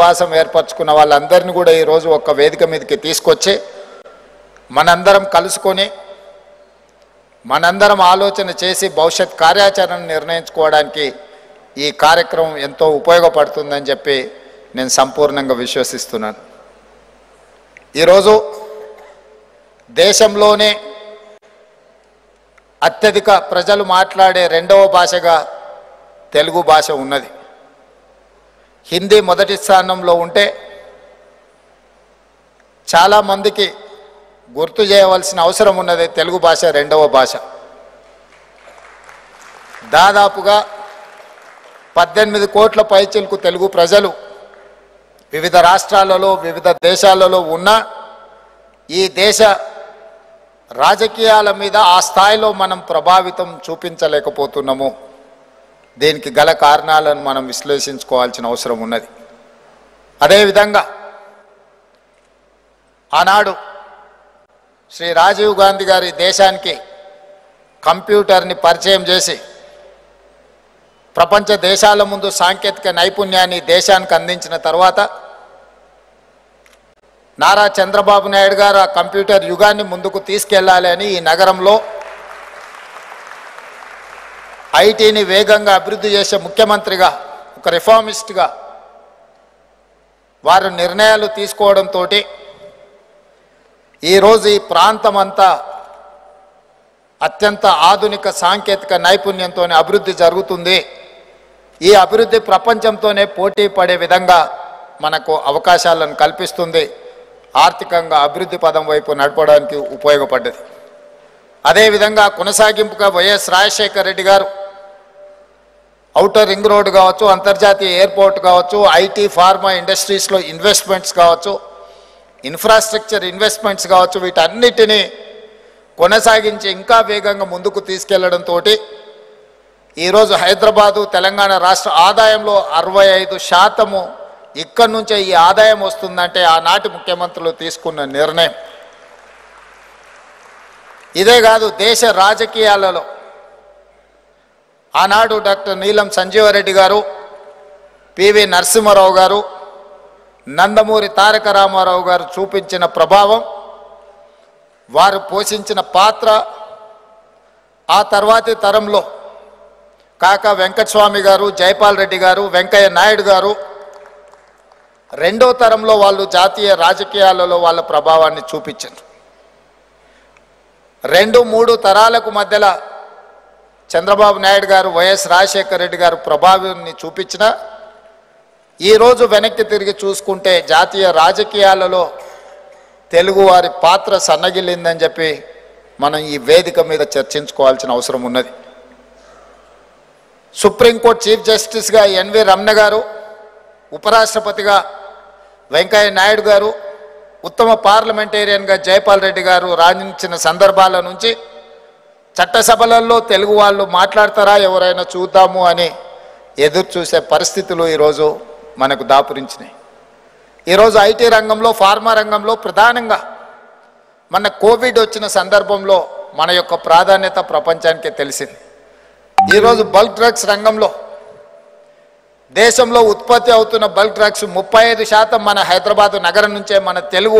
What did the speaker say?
విశ్వాసం ఏర్పరచుకున్న వాళ్ళందరినీ కూడా ఈరోజు ఒక వేదిక మీదకి తీసుకొచ్చి మనందరం కలుసుకొని మనందరం ఆలోచన చేసి భవిష్యత్ కార్యాచరణ నిర్ణయించుకోవడానికి ఈ కార్యక్రమం ఎంతో ఉపయోగపడుతుందని చెప్పి నేను సంపూర్ణంగా విశ్వసిస్తున్నాను. ఈరోజు దేశంలోనే అత్యధిక ప్రజలు మాట్లాడే రెండవ భాషగా తెలుగు భాష ఉన్నది. హిందీ మొదటి స్థానంలో ఉంటే చాలామందికి గుర్తు చేయవలసిన అవసరం ఉన్నది తెలుగు భాష రెండవ భాష. దాదాపుగా 18 కోట్ల పైచిలకు తెలుగు ప్రజలు వివిధ రాష్ట్రాలలో వివిధ దేశాలలో ఉన్న ఈ దేశ రాజకీయాల మీద ఆ స్థాయిలో మనం ప్రభావితం చూపించలేకపోతున్నాము. దీనికి గల కారణాలను మనం విశ్లేషించుకోవాల్సిన అవసరం ఉన్నది. అదేవిధంగా ఆనాడు శ్రీ రాజీవ్ గాంధీ గారి దేశానికి కంప్యూటర్ని పరిచయం చేసి ప్రపంచ దేశాల ముందు సాంకేతిక నైపుణ్యాన్ని దేశానికి అందించిన తర్వాత నారా చంద్రబాబు నాయుడు గారు ఆ కంప్యూటర్ యుగాన్ని ముందుకు తీసుకెళ్లాలి అని ఈ నగరంలో ఐటీని వేగంగా అభివృద్ధి చేసే ముఖ్యమంత్రిగా ఒక రిఫార్మిస్ట్గా వారు నిర్ణయాలు తీసుకోవడంతో ఈరోజు ఈ ప్రాంతం అంతా అత్యంత ఆధునిక సాంకేతిక నైపుణ్యంతో అభివృద్ధి జరుగుతుంది. ఈ అభివృద్ధి ప్రపంచంతోనే పోటీ పడే విధంగా మనకు అవకాశాలను కల్పిస్తుంది. ఆర్థికంగా అభివృద్ధి పదం వైపు నడపడానికి ఉపయోగపడ్డది. అదేవిధంగా కొనసాగింపుగా వైఎస్ రాజశేఖర రెడ్డి గారు ఔటర్ రింగ్ రోడ్ కావచ్చు, అంతర్జాతీయ ఎయిర్పోర్ట్ కావచ్చు, ఐటీ ఫార్మా ఇండస్ట్రీస్లో ఇన్వెస్ట్మెంట్స్ కావచ్చు, ఇన్ఫ్రాస్ట్రక్చర్ ఇన్వెస్ట్మెంట్స్ కావచ్చు, వీటన్నిటినీ కొనసాగించి ఇంకా వేగంగా ముందుకు తీసుకెళ్లడంతో ఈరోజు హైదరాబాదు తెలంగాణ రాష్ట్ర ఆదాయంలో 65% ఇక్కడి నుంచే ఈ ఆదాయం వస్తుందంటే ఆనాటి ముఖ్యమంత్రులు తీసుకున్న నిర్ణయం. ఇదే కాదు, దేశ రాజకీయాలలో ఆనాడు డాక్టర్ నీలం సంజీవరెడ్డి గారు, పివి నరసింహారావు గారు, నందమూరి తారక రామారావు గారు చూపించిన ప్రభావం, వారు పోషించిన పాత్ర, ఆ తర్వాతి తరంలో కాకా వెంకటస్వామి గారు, జైపాల్ రెడ్డి గారు, వెంకయ్య నాయుడు గారు, రెండో తరంలో వాళ్ళు జాతీయ రాజకీయాలలో వాళ్ళ ప్రభావాన్ని చూపించారు. 2-3 తరాలకు మధ్యలో చంద్రబాబు నాయుడు గారు, వైఎస్ రాజశేఖర రెడ్డి గారు ప్రభావాన్ని చూపించిన ఈరోజు వెనక్కి తిరిగి చూసుకుంటే జాతీయ రాజకీయాలలో తెలుగువారి పాత్ర సన్నగిల్లిందని చెప్పి మనం ఈ వేదిక మీద చర్చించుకోవాల్సిన అవసరం ఉన్నది. సుప్రీంకోర్టు చీఫ్ జస్టిస్గా ఎన్వి రమణ గారు, ఉపరాష్ట్రపతిగా వెంకయ్య నాయుడు గారు, ఉత్తమ పార్లమెంటేరియన్గా జైపాల్ రెడ్డి గారు రాణించిన సందర్భాల నుంచి చట్టసభలలో తెలుగు వాళ్ళు మాట్లాడతారా ఎవరైనా చూద్దాము అని ఎదురు చూసే పరిస్థితులు ఈరోజు మనకు దాపురించినాయి. ఈరోజు ఐటీ రంగంలో, ఫార్మా రంగంలో ప్రధానంగా మన కోవిడ్ వచ్చిన సందర్భంలో మన యొక్క ప్రాధాన్యత ప్రపంచానికే తెలిసింది. ఈరోజు బల్క్ డ్రగ్స్ రంగంలో దేశంలో ఉత్పత్తి అవుతున్న బల్క్ డ్రగ్స్ 35% మన హైదరాబాద్ నగరం నుంచే మన తెలుగు